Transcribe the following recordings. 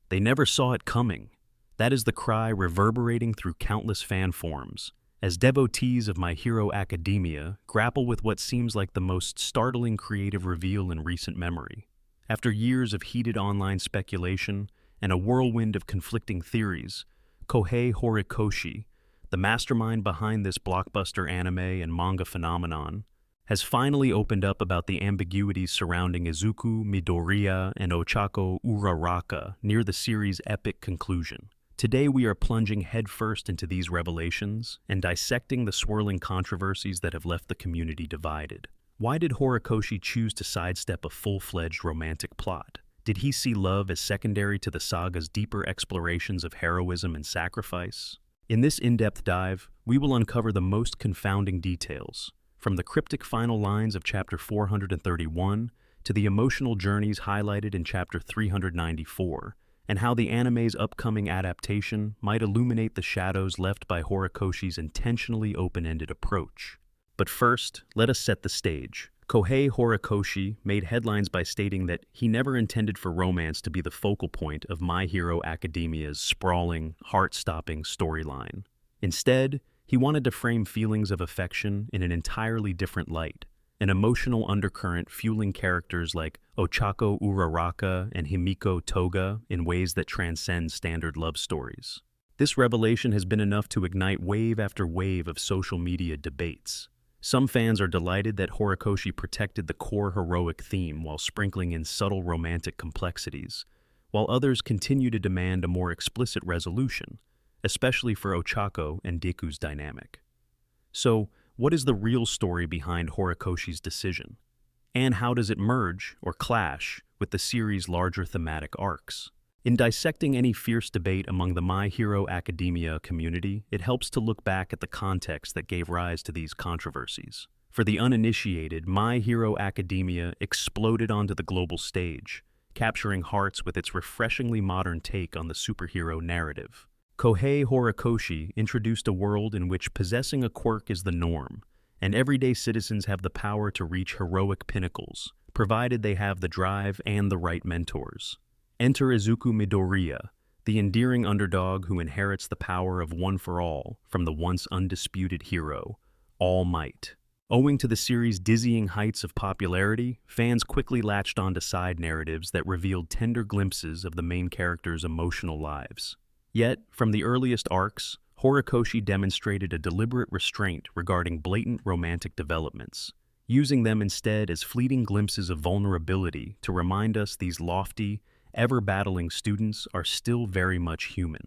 They never saw it coming. That is the cry reverberating through countless fan forums, as devotees of My Hero Academia grapple with what seems like the most startling creative reveal in recent memory. After years of heated online speculation and a whirlwind of conflicting theories, Kohei Horikoshi, the mastermind behind this blockbuster anime and manga phenomenon, has finally opened up about the ambiguities surrounding Izuku Midoriya and Ochako Uraraka near the series' epic conclusion. Today we are plunging headfirst into these revelations and dissecting the swirling controversies that have left the community divided. Why did Horikoshi choose to sidestep a full-fledged romantic plot? Did he see love as secondary to the saga's deeper explorations of heroism and sacrifice? In this in-depth dive, we will uncover the most confounding details, from the cryptic final lines of Chapter 431 to the emotional journeys highlighted in Chapter 394, and how the anime's upcoming adaptation might illuminate the shadows left by Horikoshi's intentionally open-ended approach. But first, let us set the stage. Kohei Horikoshi made headlines by stating that he never intended for romance to be the focal point of My Hero Academia's sprawling, heart-stopping storyline. Instead, he wanted to frame feelings of affection in an entirely different light, an emotional undercurrent fueling characters like Ochako Uraraka and Himiko Toga in ways that transcend standard love stories. This revelation has been enough to ignite wave after wave of social media debates. Some fans are delighted that Horikoshi protected the core heroic theme while sprinkling in subtle romantic complexities, while others continue to demand a more explicit resolution, especially for Ochako and Deku's dynamic. So, what is the real story behind Horikoshi's decision? And how does it merge or clash with the series' larger thematic arcs? In dissecting any fierce debate among the My Hero Academia community, it helps to look back at the context that gave rise to these controversies. For the uninitiated, My Hero Academia exploded onto the global stage, capturing hearts with its refreshingly modern take on the superhero narrative. Kohei Horikoshi introduced a world in which possessing a quirk is the norm, and everyday citizens have the power to reach heroic pinnacles, provided they have the drive and the right mentors. Enter Izuku Midoriya, the endearing underdog who inherits the power of One for All from the once undisputed hero, All Might. Owing to the series' dizzying heights of popularity, fans quickly latched onto side narratives that revealed tender glimpses of the main characters' emotional lives. Yet, from the earliest arcs, Horikoshi demonstrated a deliberate restraint regarding blatant romantic developments, using them instead as fleeting glimpses of vulnerability to remind us these lofty, ever-battling students are still very much human.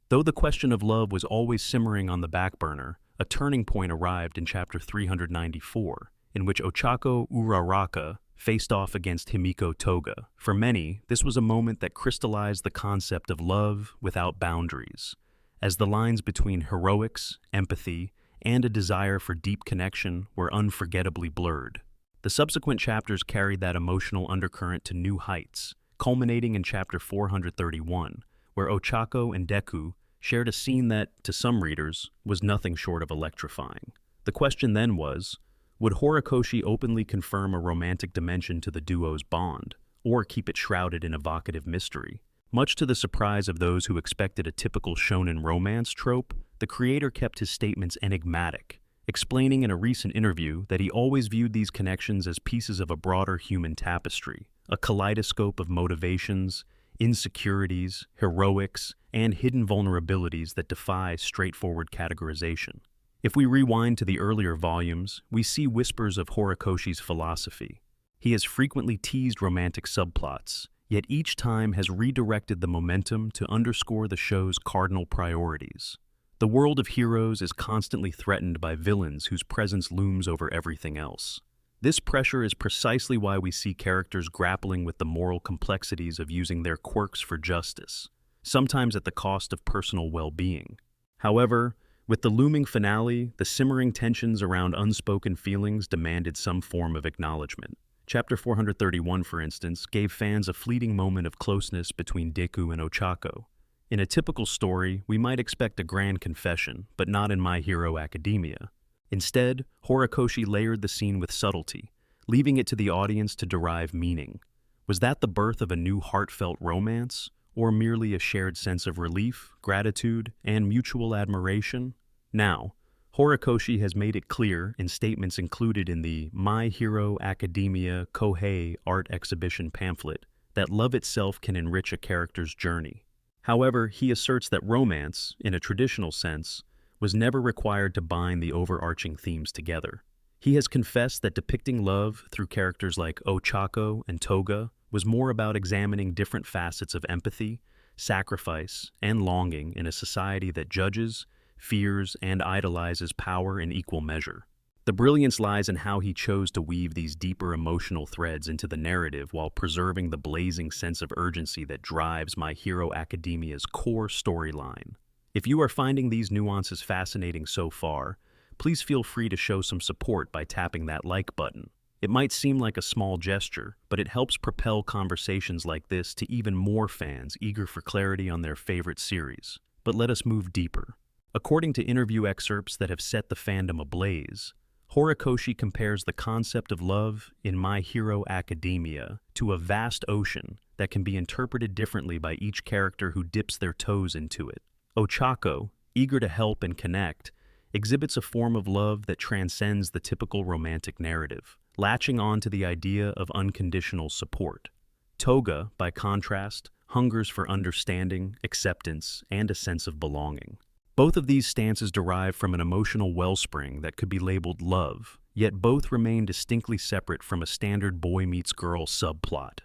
Though the question of love was always simmering on the back burner, a turning point arrived in Chapter 394, in which Ochako Uraraka faced off against Himiko Toga. For many, this was a moment that crystallized the concept of love without boundaries, as the lines between heroics, empathy, and a desire for deep connection were unforgettably blurred. The subsequent chapters carried that emotional undercurrent to new heights, culminating in Chapter 431, where Ochako and Deku shared a scene that, to some readers, was nothing short of electrifying. The question then was, would Horikoshi openly confirm a romantic dimension to the duo's bond, or keep it shrouded in evocative mystery? Much to the surprise of those who expected a typical shonen romance trope, the creator kept his statements enigmatic, explaining in a recent interview that he always viewed these connections as pieces of a broader human tapestry, a kaleidoscope of motivations, insecurities, heroics, and hidden vulnerabilities that defy straightforward categorization. If we rewind to the earlier volumes, we see whispers of Horikoshi's philosophy. He has frequently teased romantic subplots, yet each time has redirected the momentum to underscore the show's cardinal priorities. The world of heroes is constantly threatened by villains whose presence looms over everything else. This pressure is precisely why we see characters grappling with the moral complexities of using their quirks for justice, sometimes at the cost of personal well-being. However, with the looming finale, the simmering tensions around unspoken feelings demanded some form of acknowledgement. Chapter 431, for instance, gave fans a fleeting moment of closeness between Deku and Ochako. In a typical story, we might expect a grand confession, but not in My Hero Academia. Instead, Horikoshi layered the scene with subtlety, leaving it to the audience to derive meaning. Was that the birth of a new heartfelt romance, or merely a shared sense of relief, gratitude, and mutual admiration? Now, Horikoshi has made it clear in statements included in the My Hero Academia Kohei art exhibition pamphlet that love itself can enrich a character's journey. However, he asserts that romance, in a traditional sense, was never required to bind the overarching themes together. He has confessed that depicting love through characters like Ochako and Toga was more about examining different facets of empathy, sacrifice, and longing in a society that judges, fears, and idolizes power in equal measure. The brilliance lies in how he chose to weave these deeper emotional threads into the narrative while preserving the blazing sense of urgency that drives My Hero Academia's core storyline. If you are finding these nuances fascinating so far, please feel free to show some support by tapping that like button. It might seem like a small gesture, but it helps propel conversations like this to even more fans eager for clarity on their favorite series. But let us move deeper. According to interview excerpts that have set the fandom ablaze, Horikoshi compares the concept of love in My Hero Academia to a vast ocean that can be interpreted differently by each character who dips their toes into it. Ochako, eager to help and connect, exhibits a form of love that transcends the typical romantic narrative, latching on to the idea of unconditional support. Toga, by contrast, hungers for understanding, acceptance, and a sense of belonging. Both of these stances derive from an emotional wellspring that could be labeled love, yet both remain distinctly separate from a standard boy-meets-girl subplot.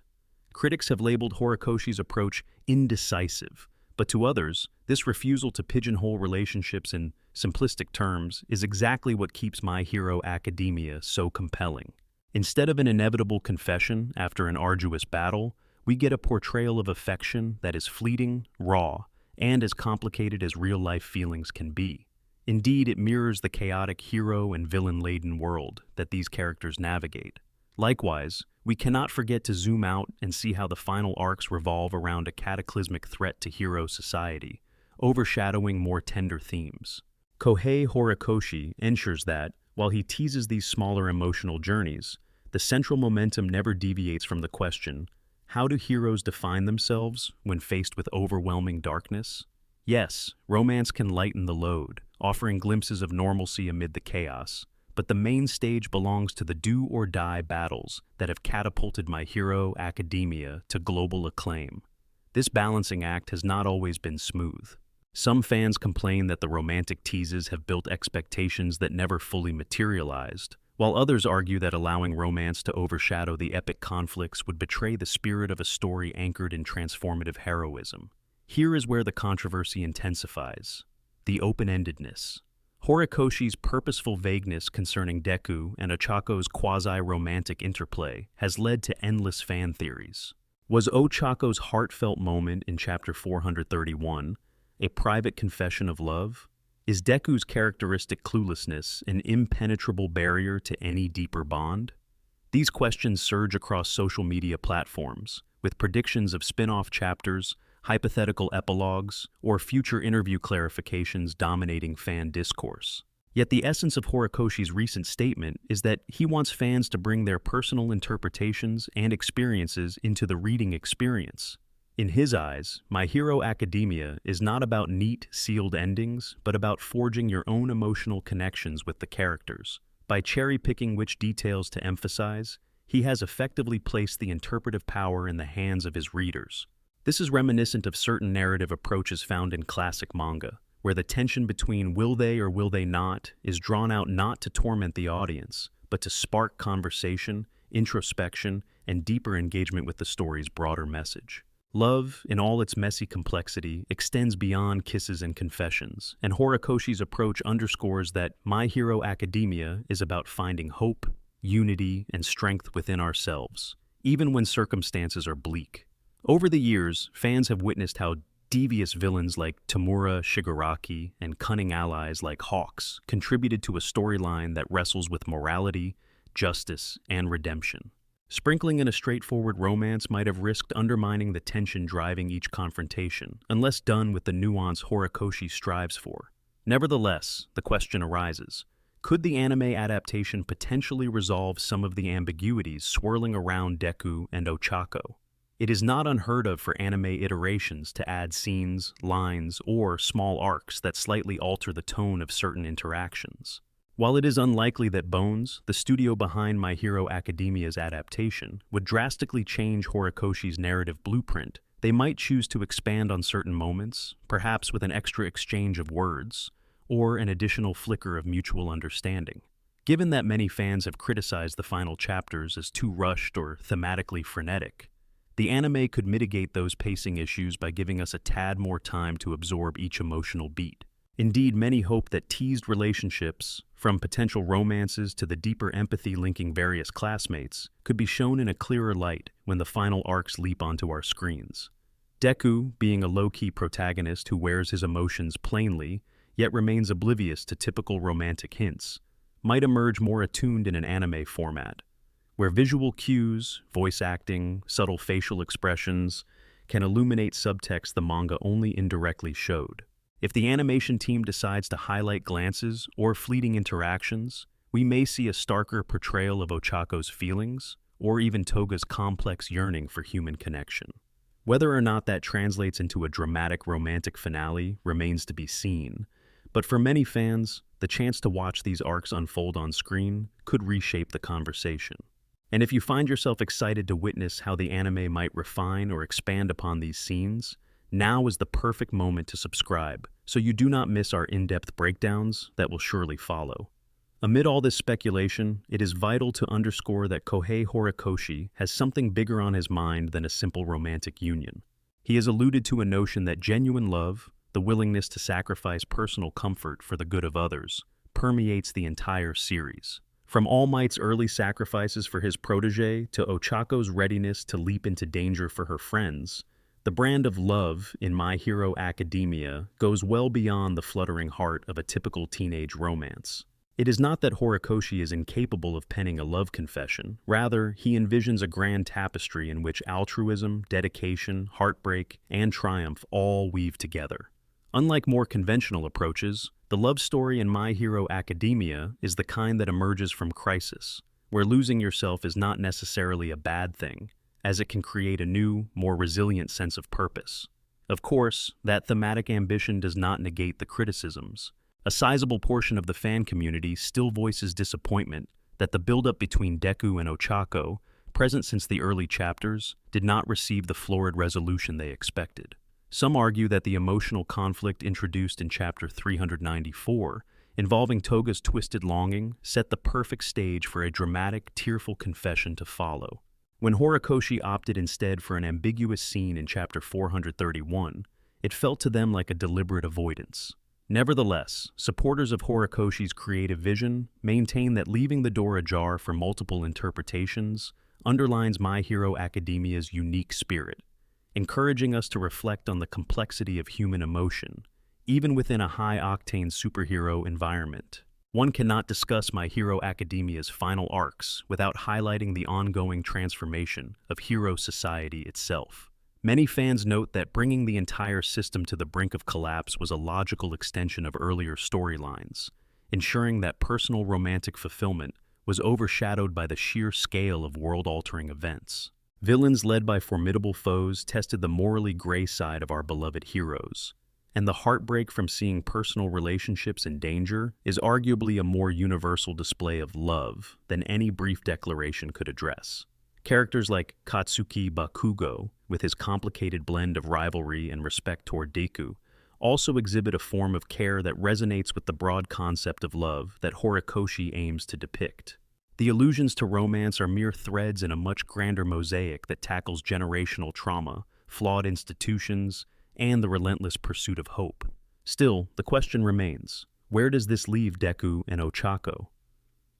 Critics have labeled Horikoshi's approach indecisive, but to others, this refusal to pigeonhole relationships in simplistic terms is exactly what keeps My Hero Academia so compelling. Instead of an inevitable confession after an arduous battle, we get a portrayal of affection that is fleeting, raw, and as complicated as real-life feelings can be. Indeed, it mirrors the chaotic hero and villain-laden world that these characters navigate. Likewise, we cannot forget to zoom out and see how the final arcs revolve around a cataclysmic threat to hero society, overshadowing more tender themes. Kohei Horikoshi ensures that, while he teases these smaller emotional journeys, the central momentum never deviates from the question, how do heroes define themselves when faced with overwhelming darkness? Yes, romance can lighten the load, offering glimpses of normalcy amid the chaos, but the main stage belongs to the do-or-die battles that have catapulted My Hero Academia to global acclaim. This balancing act has not always been smooth. Some fans complain that the romantic teases have built expectations that never fully materialized, while others argue that allowing romance to overshadow the epic conflicts would betray the spirit of a story anchored in transformative heroism. Here is where the controversy intensifies: the open-endedness. Horikoshi's purposeful vagueness concerning Deku and Ochako's quasi-romantic interplay has led to endless fan theories. Was Ochako's heartfelt moment in Chapter 431 a private confession of love? Is Deku's characteristic cluelessness an impenetrable barrier to any deeper bond? These questions surge across social media platforms, with predictions of spin-off chapters, hypothetical epilogues, or future interview clarifications dominating fan discourse. Yet the essence of Horikoshi's recent statement is that he wants fans to bring their personal interpretations and experiences into the reading experience. In his eyes, My Hero Academia is not about neat, sealed endings, but about forging your own emotional connections with the characters. By cherry-picking which details to emphasize, he has effectively placed the interpretive power in the hands of his readers. This is reminiscent of certain narrative approaches found in classic manga, where the tension between will they or will they not is drawn out not to torment the audience, but to spark conversation, introspection, and deeper engagement with the story's broader message. Love, in all its messy complexity, extends beyond kisses and confessions, and Horikoshi's approach underscores that My Hero Academia is about finding hope, unity, and strength within ourselves, even when circumstances are bleak. Over the years, fans have witnessed how devious villains like Tamura Shigaraki and cunning allies like Hawks contributed to a storyline that wrestles with morality, justice, and redemption. Sprinkling in a straightforward romance might have risked undermining the tension driving each confrontation, unless done with the nuance Horikoshi strives for. Nevertheless, the question arises, could the anime adaptation potentially resolve some of the ambiguities swirling around Deku and Ochako? It is not unheard of for anime iterations to add scenes, lines, or small arcs that slightly alter the tone of certain interactions. While it is unlikely that Bones, the studio behind My Hero Academia's adaptation, would drastically change Horikoshi's narrative blueprint, they might choose to expand on certain moments, perhaps with an extra exchange of words, or an additional flicker of mutual understanding. Given that many fans have criticized the final chapters as too rushed or thematically frenetic, the anime could mitigate those pacing issues by giving us a tad more time to absorb each emotional beat. Indeed, many hope that teased relationships, from potential romances to the deeper empathy linking various classmates, could be shown in a clearer light when the final arcs leap onto our screens. Deku, being a low-key protagonist who wears his emotions plainly, yet remains oblivious to typical romantic hints, might emerge more attuned in an anime format, where visual cues, voice acting, subtle facial expressions can illuminate subtext the manga only indirectly showed. If the animation team decides to highlight glances or fleeting interactions, we may see a starker portrayal of Ochako's feelings, or even Toga's complex yearning for human connection. Whether or not that translates into a dramatic romantic finale remains to be seen, but for many fans, the chance to watch these arcs unfold on screen could reshape the conversation. And if you find yourself excited to witness how the anime might refine or expand upon these scenes, now is the perfect moment to subscribe, so you do not miss our in-depth breakdowns that will surely follow. Amid all this speculation, it is vital to underscore that Kohei Horikoshi has something bigger on his mind than a simple romantic union. He has alluded to a notion that genuine love, the willingness to sacrifice personal comfort for the good of others, permeates the entire series. From All Might's early sacrifices for his protege to Ochako's readiness to leap into danger for her friends, the brand of love in My Hero Academia goes well beyond the fluttering heart of a typical teenage romance. It is not that Horikoshi is incapable of penning a love confession. Rather, he envisions a grand tapestry in which altruism, dedication, heartbreak, and triumph all weave together. Unlike more conventional approaches, the love story in My Hero Academia is the kind that emerges from crisis, where losing yourself is not necessarily a bad thing, as it can create a new, more resilient sense of purpose. Of course, that thematic ambition does not negate the criticisms. A sizable portion of the fan community still voices disappointment that the buildup between Deku and Ochako, present since the early chapters, did not receive the florid resolution they expected. Some argue that the emotional conflict introduced in chapter 394, involving Toga's twisted longing, set the perfect stage for a dramatic, tearful confession to follow. When Horikoshi opted instead for an ambiguous scene in chapter 431, it felt to them like a deliberate avoidance. Nevertheless, supporters of Horikoshi's creative vision maintain that leaving the door ajar for multiple interpretations underlines My Hero Academia's unique spirit, encouraging us to reflect on the complexity of human emotion, even within a high-octane superhero environment. One cannot discuss My Hero Academia's final arcs without highlighting the ongoing transformation of hero society itself. Many fans note that bringing the entire system to the brink of collapse was a logical extension of earlier storylines, ensuring that personal romantic fulfillment was overshadowed by the sheer scale of world-altering events. Villains led by formidable foes tested the morally gray side of our beloved heroes, and the heartbreak from seeing personal relationships in danger is arguably a more universal display of love than any brief declaration could address. Characters like Katsuki Bakugo, with his complicated blend of rivalry and respect toward Deku, also exhibit a form of care that resonates with the broad concept of love that Horikoshi aims to depict. The allusions to romance are mere threads in a much grander mosaic that tackles generational trauma, flawed institutions, and the relentless pursuit of hope. Still, the question remains, where does this leave Deku and Ochako?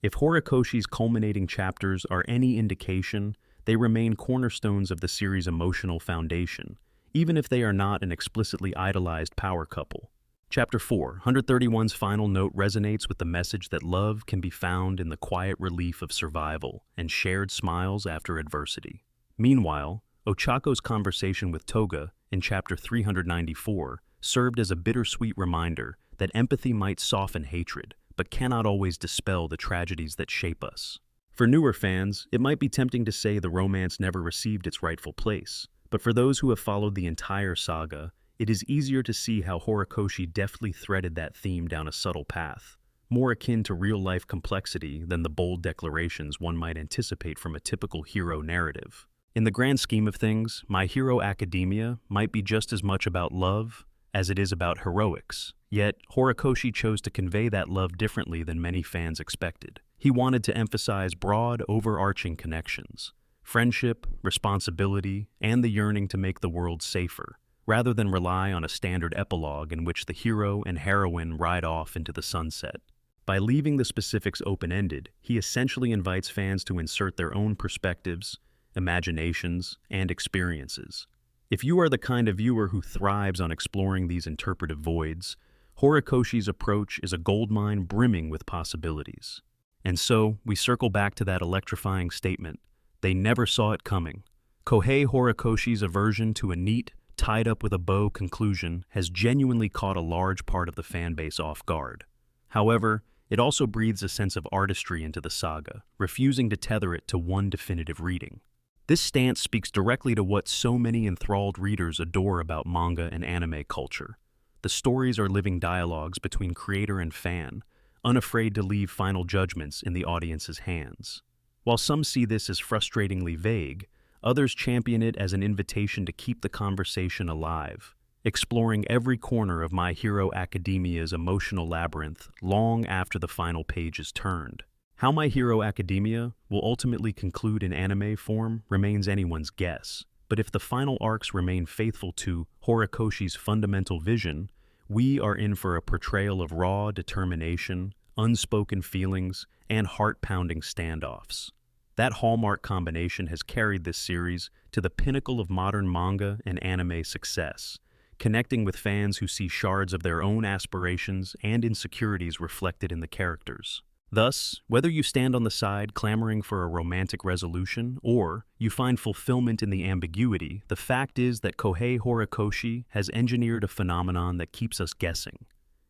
If Horikoshi's culminating chapters are any indication, they remain cornerstones of the series' emotional foundation, even if they are not an explicitly idolized power couple. Chapter 4, 131's final note resonates with the message that love can be found in the quiet relief of survival and shared smiles after adversity. Meanwhile, Ochako's conversation with Toga in chapter 394 served as a bittersweet reminder that empathy might soften hatred, but cannot always dispel the tragedies that shape us. For newer fans, it might be tempting to say the romance never received its rightful place, But for those who have followed the entire saga, it is easier to see how Horikoshi deftly threaded that theme down a subtle path, more akin to real-life complexity than the bold declarations one might anticipate from a typical hero narrative. In the grand scheme of things, My Hero Academia might be just as much about love as it is about heroics, yet Horikoshi chose to convey that love differently than many fans expected. He wanted to emphasize broad, overarching connections, friendship, responsibility, and the yearning to make the world safer, rather than rely on a standard epilogue in which the hero and heroine ride off into the sunset. By leaving the specifics open-ended, he essentially invites fans to insert their own perspectives, imaginations, and experiences. If you are the kind of viewer who thrives on exploring these interpretive voids, Horikoshi's approach is a goldmine brimming with possibilities. And so, we circle back to that electrifying statement: they never saw it coming. Kohei Horikoshi's aversion to a neat, tied-up-with-a-bow conclusion has genuinely caught a large part of the fanbase off guard. However, it also breathes a sense of artistry into the saga, refusing to tether it to one definitive reading. This stance speaks directly to what so many enthralled readers adore about manga and anime culture. The stories are living dialogues between creator and fan, unafraid to leave final judgments in the audience's hands. While some see this as frustratingly vague, others champion it as an invitation to keep the conversation alive, exploring every corner of My Hero Academia's emotional labyrinth long after the final page is turned. How My Hero Academia will ultimately conclude in anime form remains anyone's guess, but if the final arcs remain faithful to Horikoshi's fundamental vision, we are in for a portrayal of raw determination, unspoken feelings, and heart-pounding standoffs. That hallmark combination has carried this series to the pinnacle of modern manga and anime success, connecting with fans who see shards of their own aspirations and insecurities reflected in the characters. Thus, whether you stand on the side clamoring for a romantic resolution or you find fulfillment in the ambiguity, the fact is that Kohei Horikoshi has engineered a phenomenon that keeps us guessing.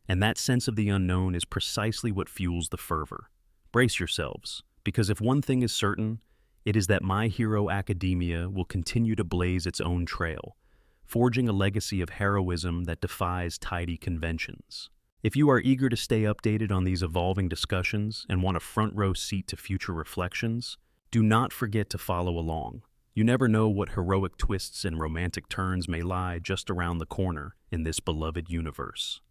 And that sense of the unknown is precisely what fuels the fervor. Brace yourselves, because if one thing is certain, it is that My Hero Academia will continue to blaze its own trail, forging a legacy of heroism that defies tidy conventions. If you are eager to stay updated on these evolving discussions and want a front-row seat to future reflections, do not forget to follow along. You never know what heroic twists and romantic turns may lie just around the corner in this beloved universe.